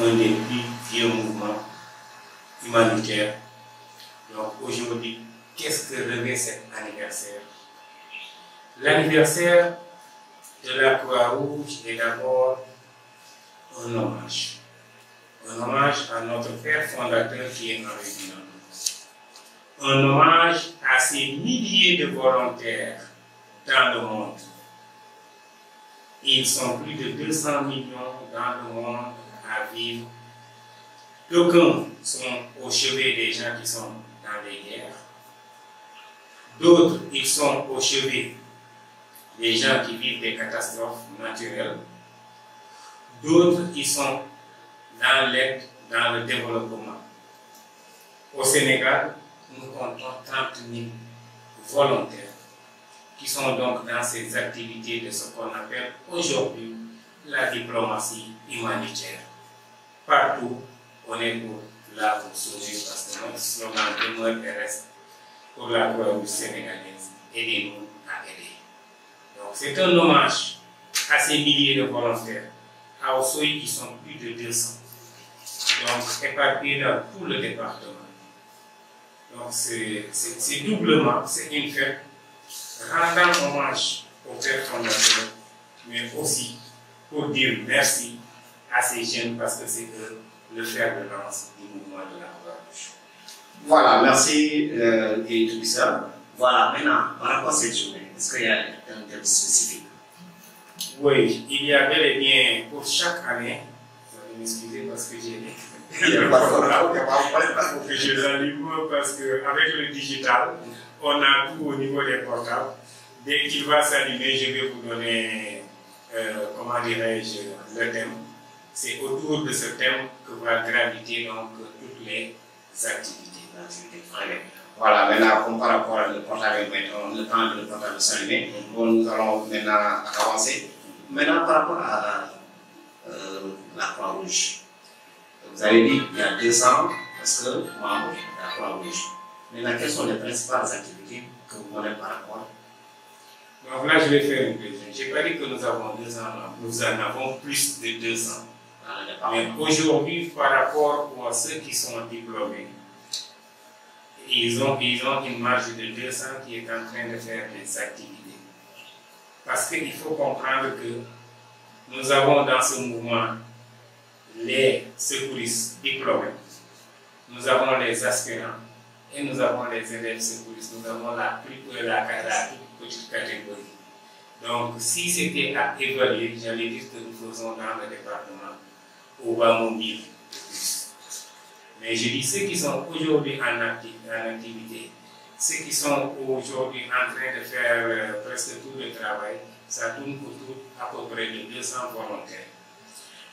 un des plus vieux mouvements humanitaires. Donc aujourd'hui, qu'est-ce que revêt cet anniversaire? L'anniversaire de la Croix-Rouge est d'abord un hommage. Un hommage à notre père fondateur qui est Henri Dunant. Un hommage à ces milliers de volontaires dans le monde. Ils sont plus de 200 millions dans le monde à vivre. D'aucuns sont au chevet des gens qui sont dans les guerres. D'autres, ils sont au chevet des gens qui vivent des catastrophes naturelles. D'autres, ils sont dans l'aide, dans le développement. Au Sénégal, nous comptons 30 000 volontaires qui sont donc dans ces activités de ce qu'on appelle aujourd'hui la diplomatie humanitaire. Partout, on est là pour sauver, parce que notre slogan demeure et reste pour la Croix-Rouge sénégalaise, aidez-nous à aider. Donc c'est un hommage à ces milliers de volontaires, à Oussouye qui sont plus de 200, donc éparpillés dans tout le département. Donc c'est doublement, c'est une fête rendant hommage au père fondateur, mais aussi pour dire merci à ces jeunes parce que c'est eux le fer de lance du mouvement de la Croix-Rouge. Voilà, merci et tout ça. Voilà, maintenant, par rapport à cette journée, est-ce qu'il y a un thème spécifique? Oui, il y a bel et bien pour chaque année, vous allez m'excuser parce que j'ai Il n'y a pas de faut que je l'allume parce qu'avec le digital, on a tout au niveau des portables. Dès qu'il va s'allumer, je vais vous donner, comment dirais-je, le thème. C'est autour de ce thème que va graviter donc toutes les activités. Voilà, maintenant, comme par rapport au portable, le temps de le portable s'allumer, nous allons maintenant avancer. Maintenant, par rapport à la Croix-Rouge, vous avez dit qu'il y a 200 parce que membres de la Croix-Rouge. Maintenant, quelles sont les principales activités que vous menez par rapport? Donc là, je vais faire une précision. Je n'ai pas dit que nous avons 200 membres, nous en avons plus de 200. Mais aujourd'hui, par rapport à ceux qui sont diplômés, ils ont une marge de 200 qui est en train de faire des activités. Parce qu'il faut comprendre que nous avons dans ce mouvement les secouristes diplômés, nous avons les aspirants et nous avons les élèves secouristes. Nous avons la toute petite catégorie. Donc, si c'était à évaluer, j'allais dire que nous faisons dans le département au bas mobile. Mais je dis ceux qui sont aujourd'hui en activité, ceux qui sont aujourd'hui en train de faire presque tout le travail, ça tourne autour à peu près de 200 volontaires.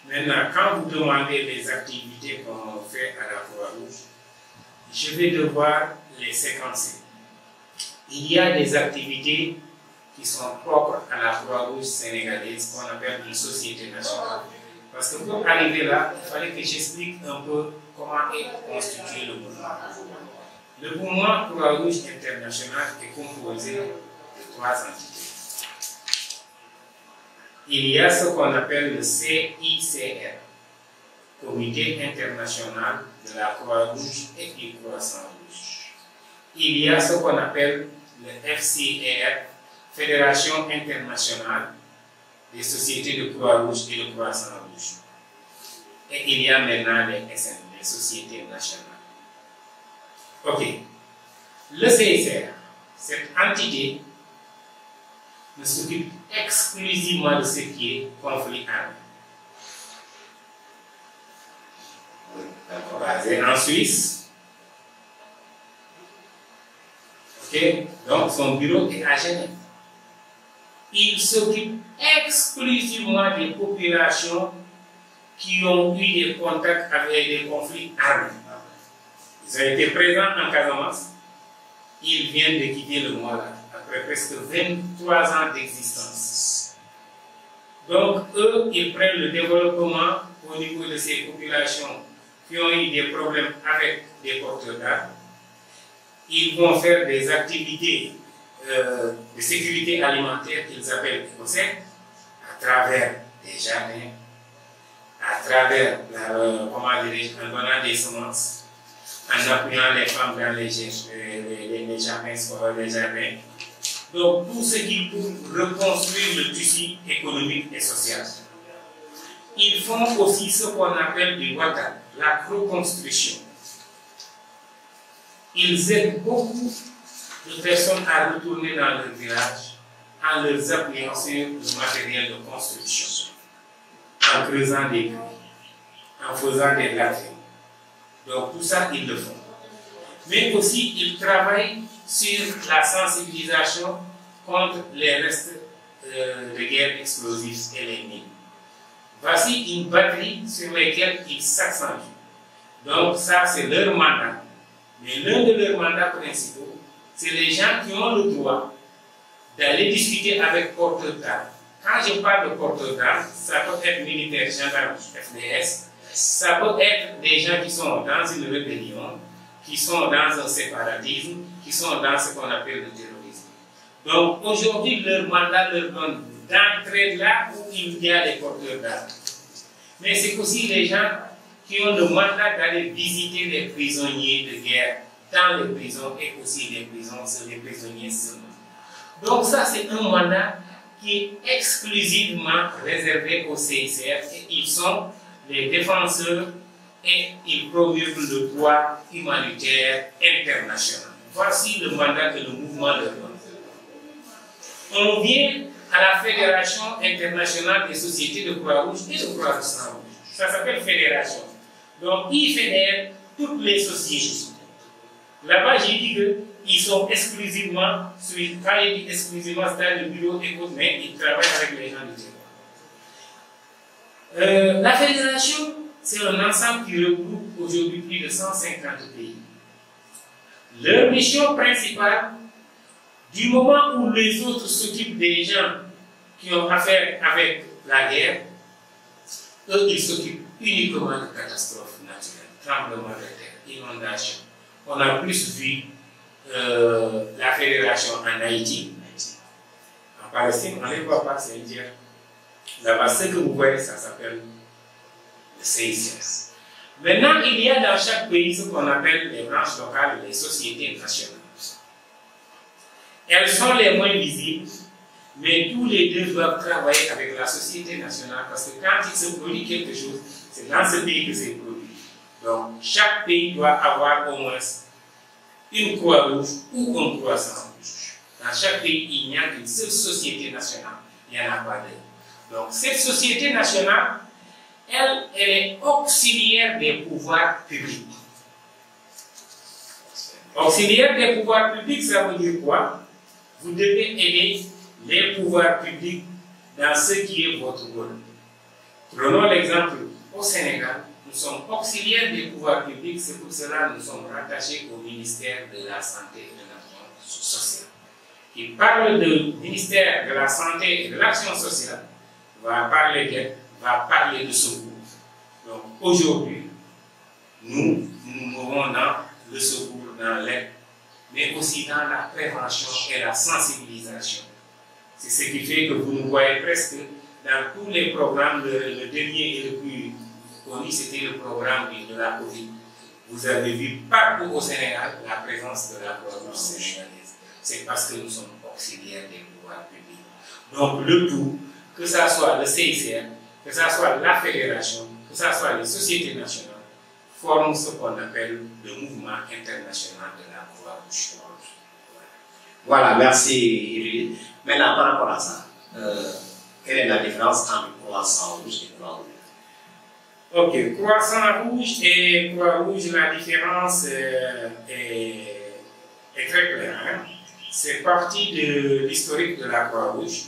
Maintenant, quand vous demandez les activités qu'on fait à la Croix-Rouge, je vais devoir les séquencer. Il y a des activités qui sont propres à la Croix-Rouge sénégalaise, qu'on appelle une société nationale. Parce que pour arriver là, il fallait que j'explique un peu comment est constitué le mouvement. Le mouvement Croix-Rouge international est composé de 3 entités. Il y a ce qu'on appelle le CICR, Comité international de la Croix-Rouge et du Croissant-Rouge. Il y a ce qu'on appelle le FCR, Fédération internationale des sociétés de Croix-Rouge et de Croissant-Rouge. Et il y a maintenant les SN, les sociétés nationales. Ok. Le CICR, cette entité, ne s'occupe exclusivement de ce qui est conflit armé. Basé en Suisse. Ok. Donc son bureau est à Genève. Il s'occupe exclusivement des populations qui ont eu des contacts avec des conflits armés. Ils ont été présents en Casamance. Ils viennent de quitter le Mali après presque 23 ans d'existence. Donc, eux, ils prennent le développement au niveau de ces populations qui ont eu des problèmes avec des porteurs d'armes. Ils vont faire des activités de sécurité alimentaire qu'ils appellent ECOSEC à travers des jardins, à travers, en donnant des semences, en appuyant les femmes dans les jardins scolaires, les jardins. Donc, tout ce qui pour reconstruire le tissu économique et social. Ils font aussi ce qu'on appelle du wata, la reconstruction. Ils aident beaucoup de personnes à retourner dans leur village en leur appuyant sur le matériel de construction, en creusant des puits, en faisant des latrines. Donc tout ça, ils le font. Mais aussi, ils travaillent sur la sensibilisation contre les restes de guerre explosifs et les mines. Voici une batterie sur laquelle ils s'accentuent. Donc ça, c'est leur mandat. Mais l'un de leurs mandats principaux, c'est les gens qui ont le droit d'aller discuter avec porteurs d'armes. Quand je parle de porteurs d'armes, ça peut être militaire, gendarme, FDS, ça peut être des gens qui sont dans une rébellion, qui sont dans un séparatisme, qui sont dans ce qu'on appelle le terrorisme. Donc aujourd'hui, leur mandat leur donne d'entrer là où il y a les porteurs d'armes. Mais c'est aussi les gens qui ont le mandat d'aller visiter les prisonniers de guerre dans les prisons et aussi les prisonniers seulement. Donc ça, c'est un mandat qui est exclusivement réservé au CICR et ils sont les défenseurs et ils promulguent le droit humanitaire international. Voici le mandat que le mouvement leur donne. On vient à la Fédération internationale des sociétés de Croix-Rouge et de Croix-Rouge sans Rouge. Ça s'appelle fédération. Donc, ils fédèrent toutes les sociétés. Là-bas, j'ai dit qu'ils sont exclusivement, quand je dis exclusivement, c'est le bureau écoute, mais ils travaillent avec les gens du terrain. La fédération, c'est un ensemble qui regroupe aujourd'hui plus de 150 pays. Leur mission principale, du moment où les autres s'occupent des gens qui ont affaire avec la guerre, eux, ils s'occupent uniquement de catastrophes naturelles, tremblements de terre, inondations. On a plus vu la fédération en Haïti. En Palestine, on ne les voit pas, c'est indien. Là-bas, ce que vous voyez, ça s'appelle le CICR. Maintenant, il y a dans chaque pays ce qu'on appelle les branches locales, les sociétés nationales. Elles sont les moins visibles, mais tous les deux doivent travailler avec la société nationale parce que quand il se produit quelque chose, c'est dans ce pays que c'est produit. Donc, chaque pays doit avoir au moins une croix rouge ou une croix sans rouge. Dans chaque pays, il n'y a qu'une seule société nationale. Il n'y en a pas deux. Donc, cette société nationale, elle est auxiliaire des pouvoirs publics. Auxiliaire des pouvoirs publics, ça veut dire quoi? Vous devez aider les pouvoirs publics dans ce qui est votre rôle. Prenons l'exemple au Sénégal, nous sommes auxiliaires des pouvoirs publics, c'est pour cela que nous sommes rattachés au ministère de la Santé et de l'Action sociale. Qui parle du ministère de la Santé et de l'Action sociale, va parler de secours. Donc aujourd'hui, nous mourons dans le secours, dans l'aide, mais aussi dans la prévention et la sensibilisation. C'est ce qui fait que vous nous voyez presque dans tous les programmes, le dernier et le plus connu, c'était le programme de la Covid. Vous avez vu partout au Sénégal la présence de la Croix-Rouge sénégalaise. C'est parce que nous sommes auxiliaires des pouvoirs publics. Donc le tout, que ce soit le CICR, que ce soit la fédération, que ce soit les sociétés nationales, forment ce qu'on appelle le mouvement international de la Croix-Rouge. Voilà, merci Yves. Maintenant, par rapport à ça, quelle est la différence entre Croissant Rouge et Croix-Rouge? Ok, Croissant Rouge et Croix-Rouge, la différence est très claire. Hein? C'est parti de l'historique de la Croix-Rouge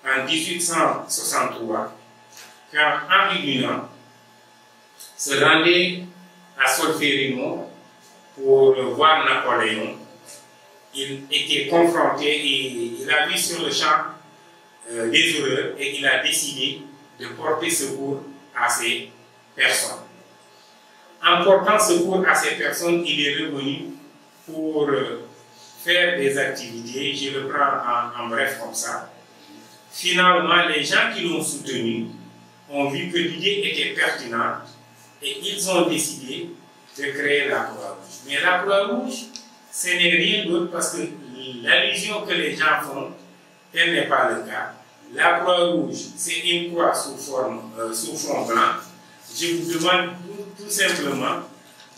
en 1863, quand Henri Dunant se rendait à Solferino pour voir Napoléon. Il était confronté et il a vu sur le champ des horreurs et il a décidé de porter secours à ces personnes. En portant secours à ces personnes, il est revenu pour faire des activités, je le prends en bref comme ça. Finalement, les gens qui l'ont soutenu ont vu que l'idée était pertinente et ils ont décidé de créer la Croix-Rouge. Mais la Croix-Rouge, ce n'est rien d'autre parce que l'allusion que les gens font, tel n'est pas le cas. La Croix-Rouge, c'est une croix sous fond blanc. Je vous demande tout simplement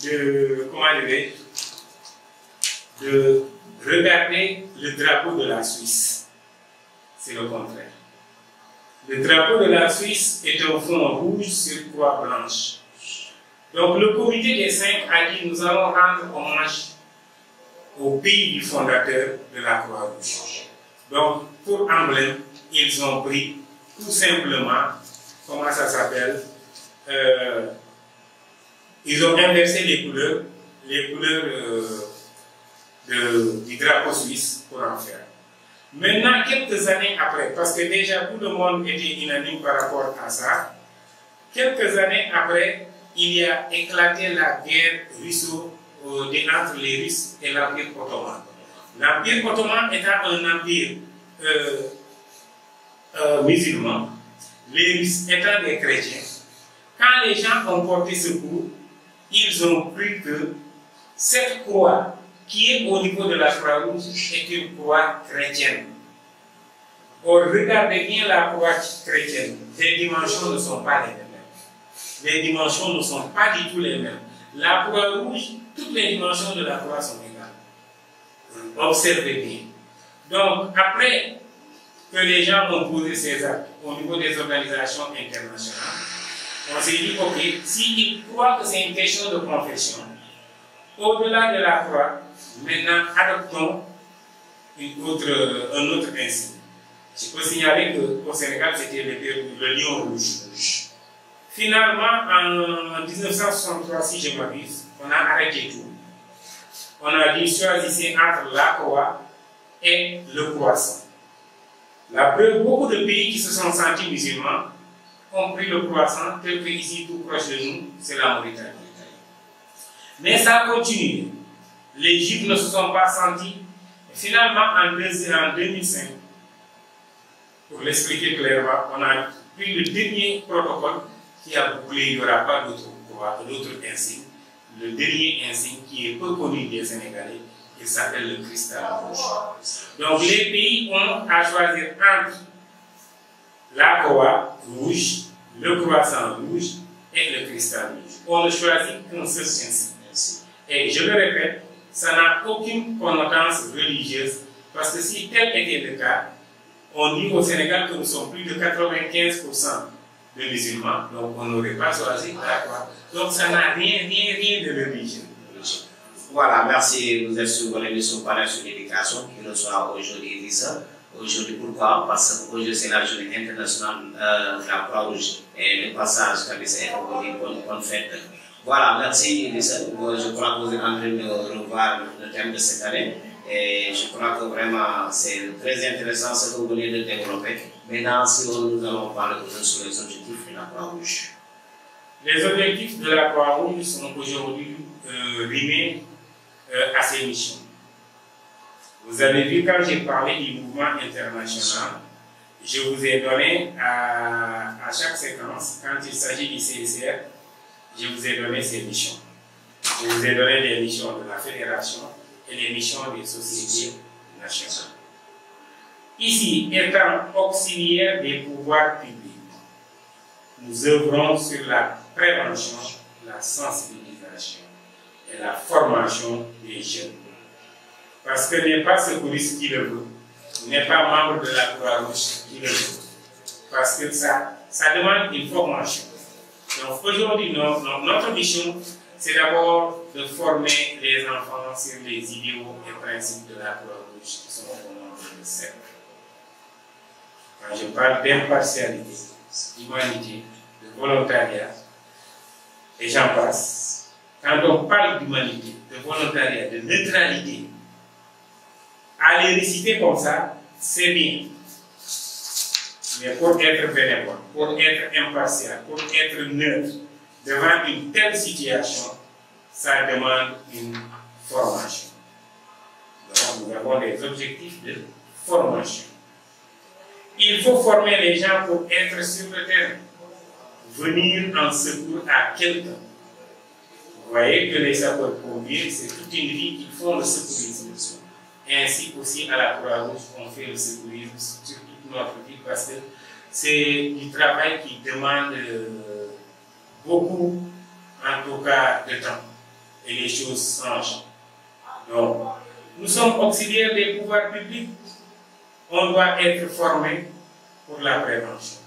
de regarder le drapeau de la Suisse. C'est le contraire. Le drapeau de la Suisse est un fond rouge sur croix blanche. Donc le comité des 5 a dit nous allons rendre hommage au pays du fondateur de la Croix-Rouge. Donc pour emblème, ils ont pris tout simplement, comment ça s'appelle, ils ont inversé les couleurs du drapeau suisse pour en faire. Maintenant, quelques années après, parce que déjà tout le monde était unanime par rapport à ça, quelques années après, il y a éclaté la guerre entre les Russes et l'Empire ottoman. L'Empire ottoman étant un empire musulman, les Russes étant des chrétiens, quand les gens ont porté ce coup, ils ont cru que cette croix qui est au niveau de la Croix-Rouge est une croix chrétienne. Or, regardez bien la croix chrétienne, les dimensions ne sont pas les mêmes. Les dimensions ne sont pas du tout les mêmes. La Croix-Rouge, toutes les dimensions de la croix sont égales. Observez bien. Donc, après que les gens ont posé ces actes au niveau des organisations internationales, on s'est dit, ok, s'ils croient que c'est une question de confession, au-delà de la croix, maintenant adoptons un autre insigne. Je peux signaler qu'au Sénégal, c'était le lion rouge. Finalement, en 1963, si je m'abuse, on a arrêté tout. On a dit choisissez entre la croix et le croissant. La preuve, beaucoup de pays qui se sont sentis musulmans ont pris le croissant, tel que ici, tout proche de nous, c'est la Mauritanie. Mais ça a continué. Les Juifs ne se sont pas sentis. Et finalement, en 2005, pour l'expliquer clairement, on a pris le dernier protocole qui a bouclé, il n'y aura pas d'autre croix, d'autre insigne. Le dernier insigne qui est peu connu des Sénégalais, il s'appelle le cristal rouge. Donc les pays ont à choisir entre la croix rouge, le croissant rouge et le cristal rouge. On ne choisit qu'un seul insigne. Et je le répète, ça n'a aucune connotation religieuse, parce que si tel était le cas, on dit au Sénégal que nous sommes plus de 95% de musulmans, donc on n'aurait pas choisi la croix. Donc ça n'a rien de religieux. Voilà, merci. Vous êtes sur l'émission Panel sur l'éducation qui reçoit aujourd'hui Lisa. Aujourd'hui, pourquoi? Parce qu'aujourd'hui c'est la journée internationale de la Croix-Rouge et le passage qu'Alissa est aujourd'hui, bonne fête. Voilà, merci Lisa. Je crois que vous êtes en train de revoir le thème de cette année. Et je crois que vraiment c'est très intéressant ce que vous venez de développer. Maintenant, si nous allons parler sur les objectifs de la Croix-Rouge. Les objectifs de la Croix-Rouge sont aujourd'hui rimés à ces missions. Vous avez vu quand j'ai parlé du mouvement international, je vous ai donné à chaque séquence, quand il s'agit du CICR, je vous ai donné ces missions. Je vous ai donné les missions de la fédération et les missions des sociétés nationales. Ici, étant auxiliaire des pouvoirs publics, nous œuvrons sur la prévention, la sensibilisation et la formation des jeunes. Parce que n'est pas secouriste qui le veut, n'est pas membre de la Croix-Rouge qui le veut. Parce que ça demande une formation. Donc aujourd'hui, notre mission, c'est d'abord de former les enfants sur les idéaux et principes de la Croix-Rouge qui sont au nom de cercle. Quand je parle d'impartialité, d'humanité, de volontariat, et j'en passe, quand on parle d'humanité, de volontariat, de neutralité, à les réciter comme ça, c'est bien. Mais pour être bénévole, pour être impartial, pour être neutre devant une telle situation, ça demande une formation. Donc nous avons des objectifs de formation. Il faut former les gens pour être sur le terrain. venir en secours à quelqu'un. Vous voyez que les sapeurs-pompiers, c'est toute une vie qu'ils font le secourisme. Ainsi aussi à la Croix-Rouge, on fait le secourisme sur toute notre vie parce que c'est du travail qui demande beaucoup, en tout cas, de temps. Et les choses changent. Donc, nous sommes auxiliaires des pouvoirs publics. On doit être formés pour la prévention.